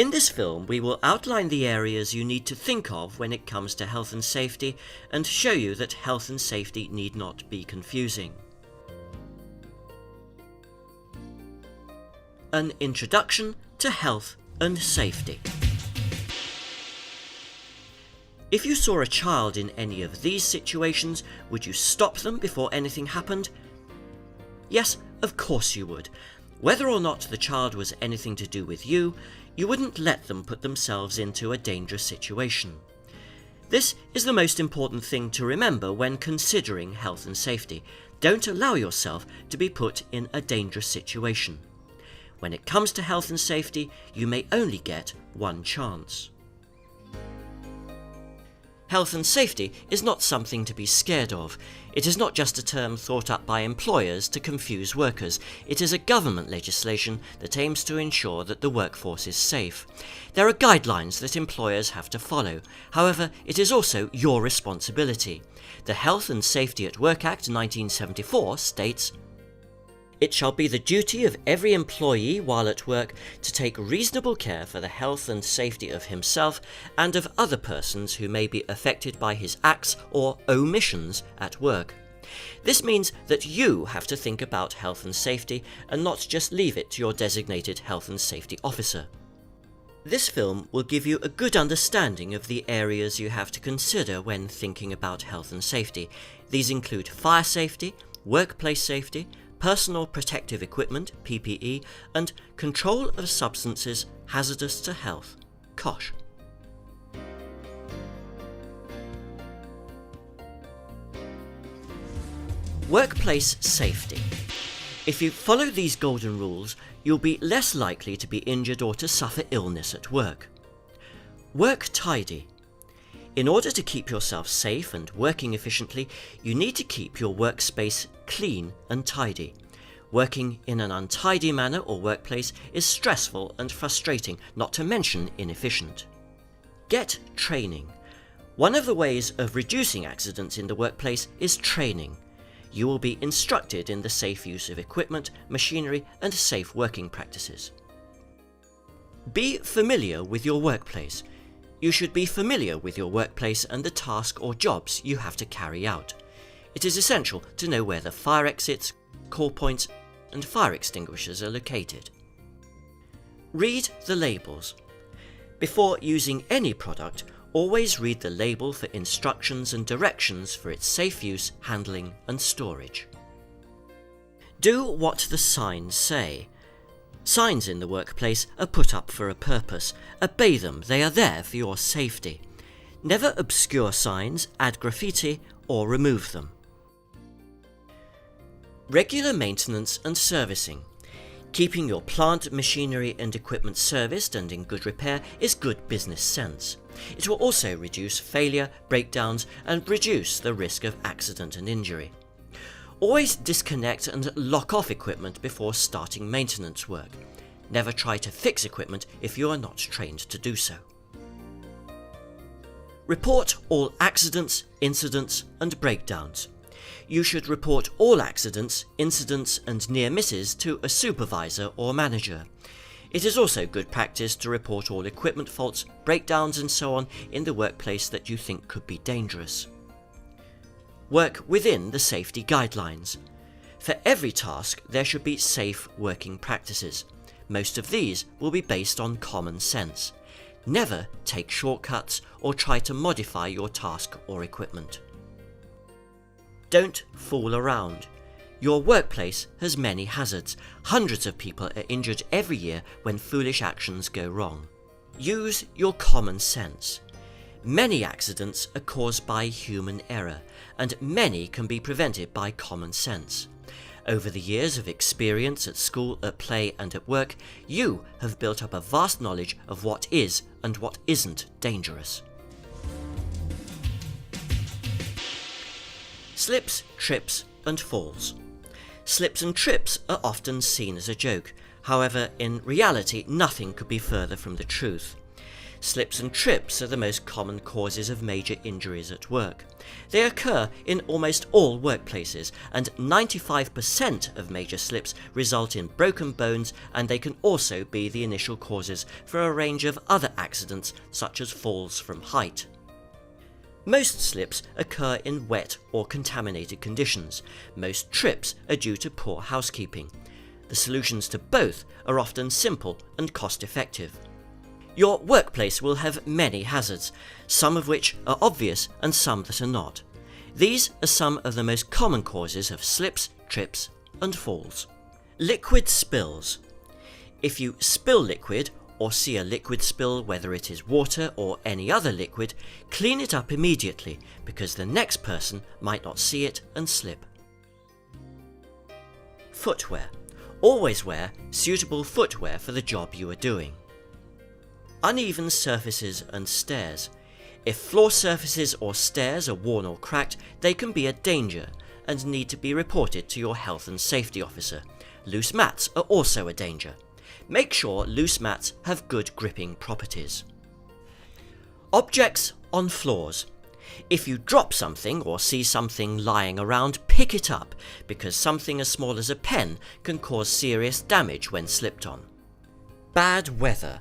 In this film, we will outline the areas you need to think of when it comes to health and safety, and show you that health and safety need not be confusing. An introduction to health and safety. If you saw a child in any of these situations, would you stop them before anything happened? Yes, of course you would. Whether or not the child was anything to do with you, you wouldn't let them put themselves into a dangerous situation. This is the most important thing to remember when considering health and safety. Don't allow yourself to be put in a dangerous situation. When it comes to health and safety, you may only get one chance. Health and safety is not something to be scared of. It is not just a term thought up by employers to confuse workers. It is a government legislation that aims to ensure that the workforce is safe. There are guidelines that employers have to follow. However, it is also your responsibility. The Health and Safety at Work Act 1974 states, "It shall be the duty of every employee while at work to take reasonable care for the health and safety of himself and of other persons who may be affected by his acts or omissions at work." This means that you have to think about health and safety and not just leave it to your designated health and safety officer. This film will give you a good understanding of the areas you have to consider when thinking about health and safety. These include fire safety, workplace safety, personal protective equipment, PPE, and control of substances hazardous to health, COSH. Workplace safety. If you follow these golden rules, you'll be less likely to be injured or to suffer illness at work. Work tidy. In order to keep yourself safe and working efficiently, you need to keep your workspace clean and tidy. Working in an untidy manner or workplace is stressful and frustrating, not to mention inefficient. Get training. One of the ways of reducing accidents in the workplace is training. You will be instructed in the safe use of equipment, machinery, and safe working practices. Be familiar with your workplace. You should be familiar with your workplace and the task or jobs you have to carry out. It is essential to know where the fire exits, call points, and fire extinguishers are located. Read the labels. Before using any product, always read the label for instructions and directions for its safe use, handling, and storage. Do what the signs say. Signs in the workplace are put up for a purpose. Obey them, they are there for your safety. Never obscure signs, add graffiti, or remove them. Regular maintenance and servicing. Keeping your plant, machinery and equipment serviced and in good repair is good business sense. It will also reduce failure, breakdowns, and reduce the risk of accident and injury. Always disconnect and lock off equipment before starting maintenance work. Never try to fix equipment if you are not trained to do so. Report all accidents, incidents, and breakdowns. You should report all accidents, incidents, and near misses to a supervisor or manager. It is also good practice to report all equipment faults, breakdowns, and so on in the workplace that you think could be dangerous. Work within the safety guidelines. For every task, there should be safe working practices. Most of these will be based on common sense. Never take shortcuts or try to modify your task or equipment. Don't fool around. Your workplace has many hazards. Hundreds of people are injured every year when foolish actions go wrong. Use your common sense. Many accidents are caused by human error, and many can be prevented by common sense. Over the years of experience at school, at play, and at work, you have built up a vast knowledge of what is and what isn't dangerous. Slips, trips, and falls. Slips and trips are often seen as a joke. However, in reality, nothing could be further from the truth. Slips and trips are the most common causes of major injuries at work. They occur in almost all workplaces, and 95% of major slips result in broken bones, and they can also be the initial causes for a range of other accidents such as falls from height. Most slips occur in wet or contaminated conditions. Most trips are due to poor housekeeping. The solutions to both are often simple and cost-effective. Your workplace will have many hazards, some of which are obvious and some that are not. These are some of the most common causes of slips, trips, and falls. Liquid spills. If you spill liquid, or see a liquid spill, whether it is water or any other liquid, clean it up immediately, because the next person might not see it and slip. Footwear. Always wear suitable footwear for the job you are doing. Uneven surfaces and stairs. If floor surfaces or stairs are worn or cracked, they can be a danger and need to be reported to your health and safety officer. Loose mats are also a danger. Make sure loose mats have good gripping properties. Objects on floors. If you drop something or see something lying around, pick it up, because something as small as a pen can cause serious damage when slipped on. Bad weather.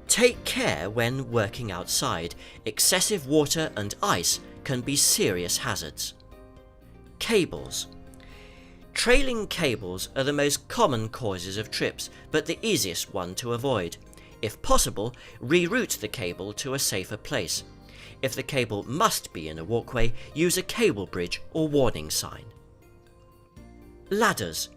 Take care when working outside. Excessive water and ice can be serious hazards. Cables. Trailing cables are the most common causes of trips, but the easiest one to avoid. If possible, reroute the cable to a safer place. If the cable must be in a walkway, use a cable bridge or warning sign. Ladders.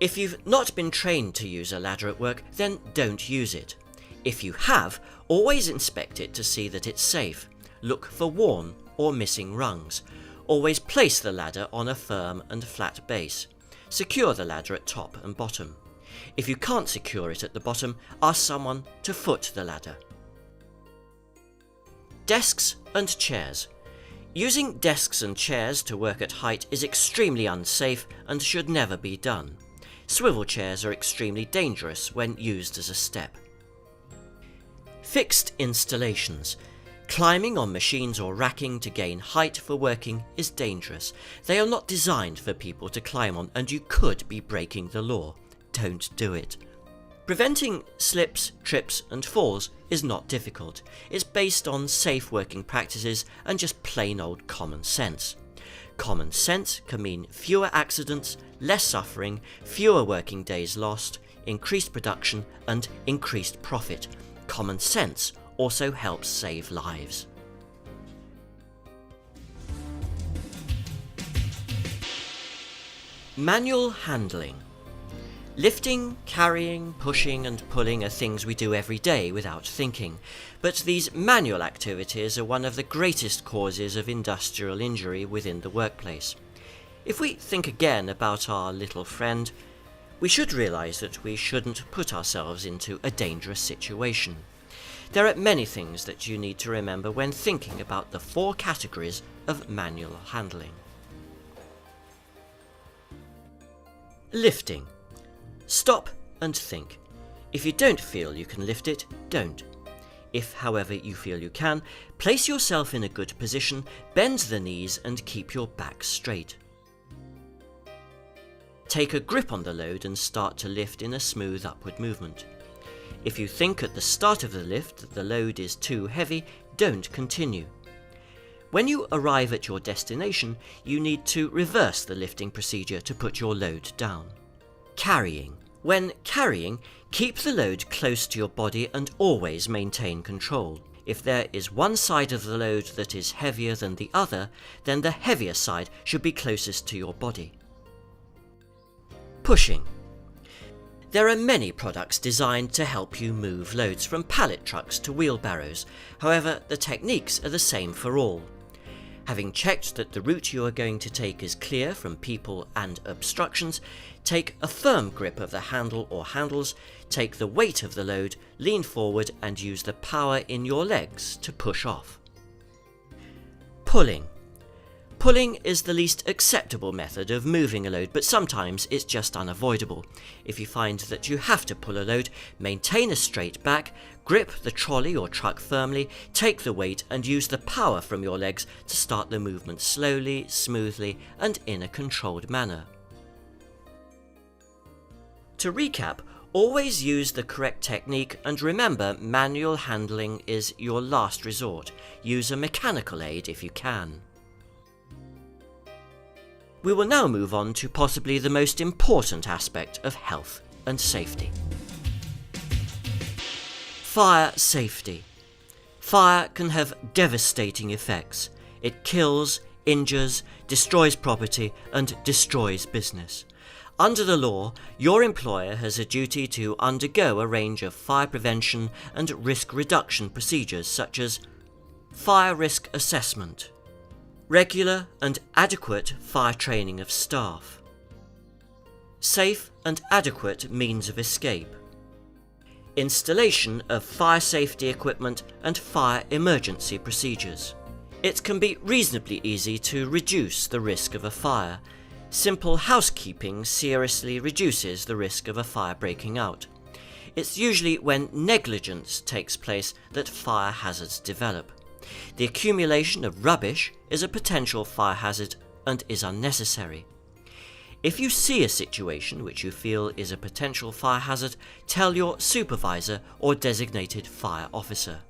If you've not been trained to use a ladder at work, then don't use it. If you have, always inspect it to see that it's safe. Look for worn or missing rungs. Always place the ladder on a firm and flat base. Secure the ladder at top and bottom. If you can't secure it at the bottom, ask someone to foot the ladder. Desks and chairs. Using desks and chairs to work at height is extremely unsafe and should never be done. Swivel chairs are extremely dangerous when used as a step. Fixed installations. Climbing on machines or racking to gain height for working is dangerous. They are not designed for people to climb on, and you could be breaking the law. Don't do it. Preventing slips, trips and falls is not difficult. It's based on safe working practices and just plain old common sense. Common sense can mean fewer accidents, less suffering, fewer working days lost, increased production and increased profit. Common sense also helps save lives. Manual handling. Lifting, carrying, pushing and pulling are things we do every day without thinking, but these manual activities are one of the greatest causes of industrial injury within the workplace. If we think again about our little friend, we should realise that we shouldn't put ourselves into a dangerous situation. There are many things that you need to remember when thinking about the 4 categories of manual handling. Lifting. Stop and think. If you don't feel you can lift it, don't. If, however, you feel you can, place yourself in a good position, bend the knees and keep your back straight. Take a grip on the load and start to lift in a smooth upward movement. If you think at the start of the lift that the load is too heavy, don't continue. When you arrive at your destination, you need to reverse the lifting procedure to put your load down. Carrying. When carrying, keep the load close to your body and always maintain control. If there is one side of the load that is heavier than the other, then the heavier side should be closest to your body. Pushing. There are many products designed to help you move loads, from pallet trucks to wheelbarrows. However, the techniques are the same for all. Having checked that the route you are going to take is clear from people and obstructions, take a firm grip of the handle or handles, take the weight of the load, lean forward and use the power in your legs to push off. Pulling. Pulling is the least acceptable method of moving a load, but sometimes it's just unavoidable. If you find that you have to pull a load, maintain a straight back, grip the trolley or truck firmly, take the weight and use the power from your legs to start the movement slowly, smoothly and in a controlled manner. To recap, always use the correct technique and remember manual handling is your last resort. Use a mechanical aid if you can. We will now move on to possibly the most important aspect of health and safety. Fire safety. Fire can have devastating effects. It kills, injures, destroys property and destroys business. Under the law, your employer has a duty to undergo a range of fire prevention and risk reduction procedures such as fire risk assessment, regular and adequate fire training of staff, safe and adequate means of escape, installation of fire safety equipment and fire emergency procedures. It can be reasonably easy to reduce the risk of a fire. Simple housekeeping seriously reduces the risk of a fire breaking out. It's usually when negligence takes place that fire hazards develop. The accumulation of rubbish is a potential fire hazard and is unnecessary. If you see a situation which you feel is a potential fire hazard, tell your supervisor or designated fire officer.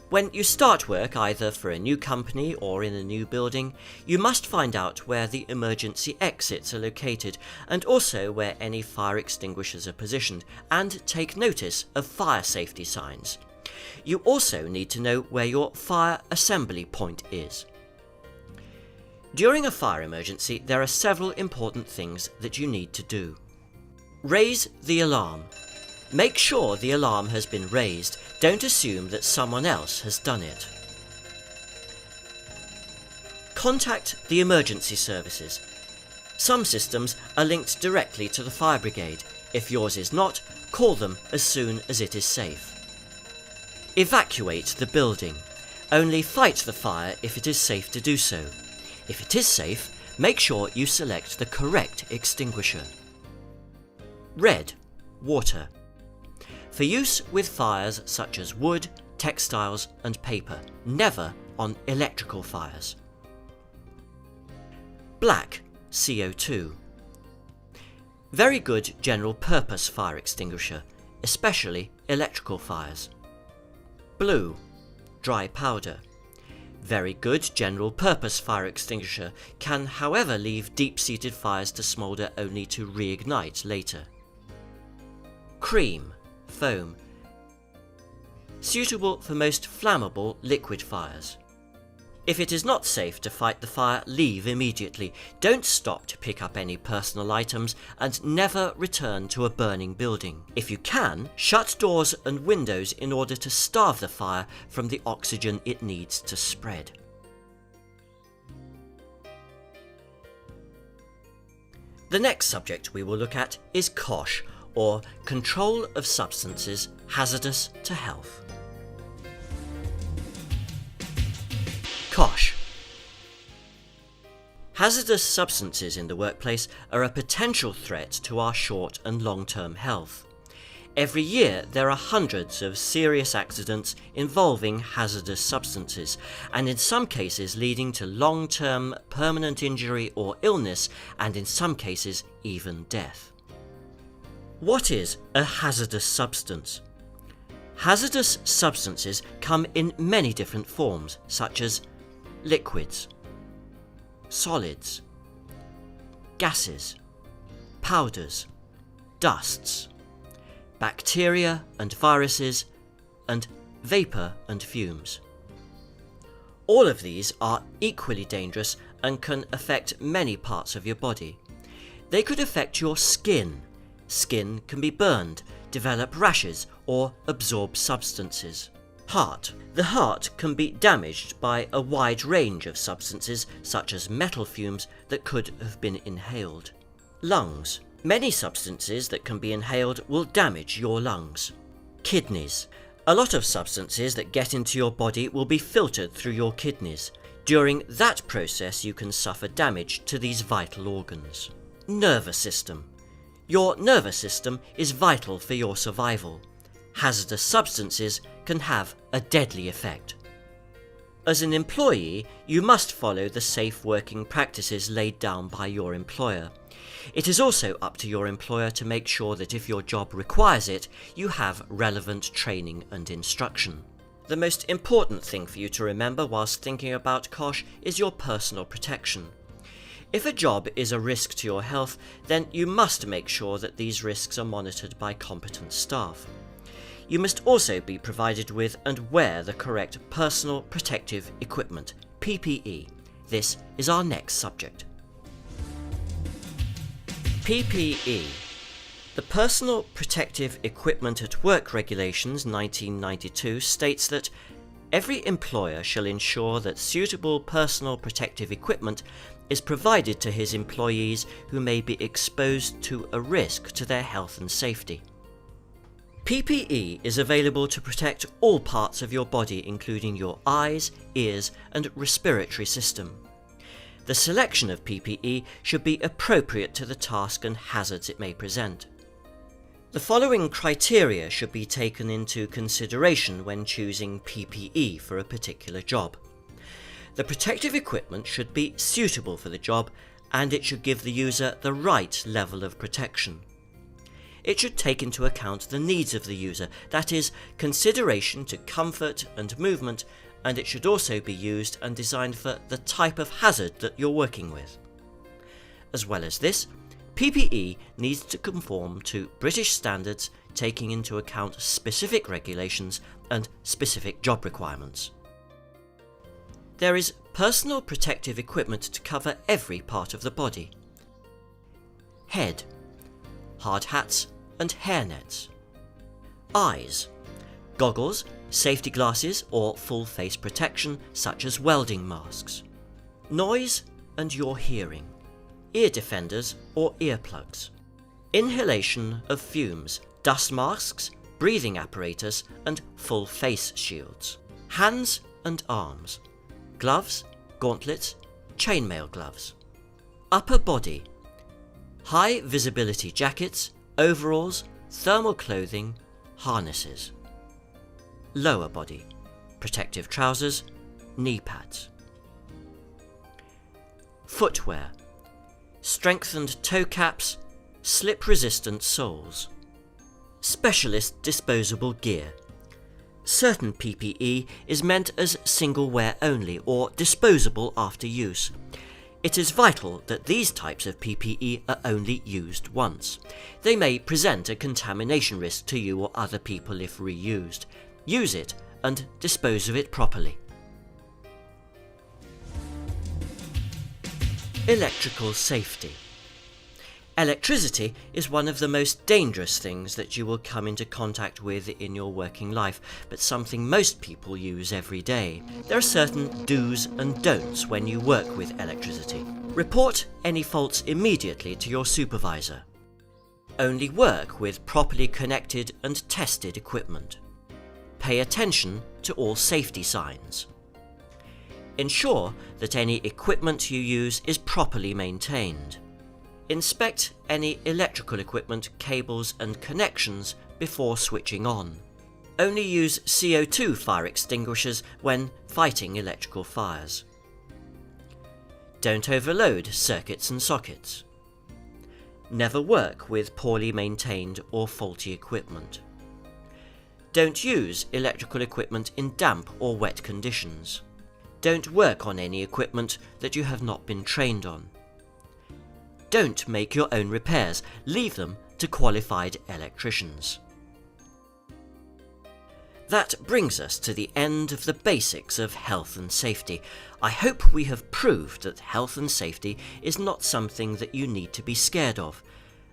When you start work either for a new company or in a new building, you must find out where the emergency exits are located and also where any fire extinguishers are positioned, and take notice of fire safety signs. You also need to know where your fire assembly point is. During a fire emergency, there are several important things that you need to do. Raise the alarm. Make sure the alarm has been raised. Don't assume that someone else has done it. Contact the emergency services. Some systems are linked directly to the fire brigade. If yours is not, call them as soon as it is safe. Evacuate the building. Only fight the fire if it is safe to do so. If it is safe, make sure you select the correct extinguisher. Red, water. For use with fires such as wood, textiles and paper, never on electrical fires. Black, CO2. Very good general purpose fire extinguisher, especially electrical fires. Blue, dry powder. Very good general purpose fire extinguisher, can however leave deep-seated fires to smoulder only to reignite later. Cream, foam. Suitable for most flammable liquid fires. If it is not safe to fight the fire, leave immediately. Don't stop to pick up any personal items and never return to a burning building. If you can, shut doors and windows in order to starve the fire from the oxygen it needs to spread. The next subject we will look at is COSH, or Control of Substances Hazardous to Health. COSH. Hazardous substances in the workplace are a potential threat to our short and long-term health. Every year there are hundreds of serious accidents involving hazardous substances, and in some cases leading to long-term permanent injury or illness, and in some cases even death. What is a hazardous substance? Hazardous substances come in many different forms, such as liquids, solids, gases, powders, dusts, bacteria and viruses, and vapour and fumes. All of these are equally dangerous and can affect many parts of your body. They could affect your skin. Skin can be burned, develop rashes, or absorb substances. Heart. The heart can be damaged by a wide range of substances, such as metal fumes that could have been inhaled. Lungs. Many substances that can be inhaled will damage your lungs. Kidneys. A lot of substances that get into your body will be filtered through your kidneys. During that process you can suffer damage to these vital organs. Nervous system. Your nervous system is vital for your survival. Hazardous substances can have a deadly effect. As an employee, you must follow the safe working practices laid down by your employer. It is also up to your employer to make sure that if your job requires it, you have relevant training and instruction. The most important thing for you to remember whilst thinking about COSH is your personal protection. If a job is a risk to your health, then you must make sure that these risks are monitored by competent staff. You must also be provided with and wear the correct personal protective equipment, PPE. This is our next subject. PPE. The Personal Protective Equipment at Work Regulations 1992 states that every employer shall ensure that suitable personal protective equipment is provided to his employees who may be exposed to a risk to their health and safety. PPE is available to protect all parts of your body, including your eyes, ears, and respiratory system. The selection of PPE should be appropriate to the task and hazards it may present. The following criteria should be taken into consideration when choosing PPE for a particular job. The protective equipment should be suitable for the job, and it should give the user the right level of protection. It should take into account the needs of the user, that is, consideration to comfort and movement, and it should also be used and designed for the type of hazard that you're working with. As well as this, PPE needs to conform to British standards, taking into account specific regulations and specific job requirements. There is personal protective equipment to cover every part of the body. Head, hard hats and hairnets. Eyes, goggles, safety glasses or full face protection such as welding masks. Noise and your hearing, ear defenders or earplugs. Inhalation of fumes, dust masks, breathing apparatus and full face shields. Hands and arms, gloves, gauntlets, chainmail gloves. Upper body, high visibility jackets, overalls, thermal clothing, harnesses. Lower body, protective trousers, knee pads. Footwear, strengthened toe caps, slip-resistant soles. Specialist disposable gear. Certain PPE is meant as single wear only or disposable after use. It is vital that these types of PPE are only used once. They may present a contamination risk to you or other people if reused. Use it and dispose of it properly. Electrical safety. Electricity is one of the most dangerous things that you will come into contact with in your working life, but something most people use every day. There are certain do's and don'ts when you work with electricity. Report any faults immediately to your supervisor. Only work with properly connected and tested equipment. Pay attention to all safety signs. Ensure that any equipment you use is properly maintained. Inspect any electrical equipment, cables and connections before switching on. Only use CO2 fire extinguishers when fighting electrical fires. Don't overload circuits and sockets. Never work with poorly maintained or faulty equipment. Don't use electrical equipment in damp or wet conditions. Don't work on any equipment that you have not been trained on. Don't make your own repairs, leave them to qualified electricians. That brings us to the end of the basics of health and safety. I hope we have proved that health and safety is not something that you need to be scared of,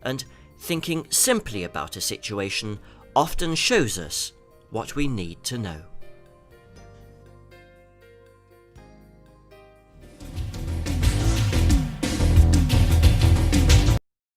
and thinking simply about a situation often shows us what we need to know.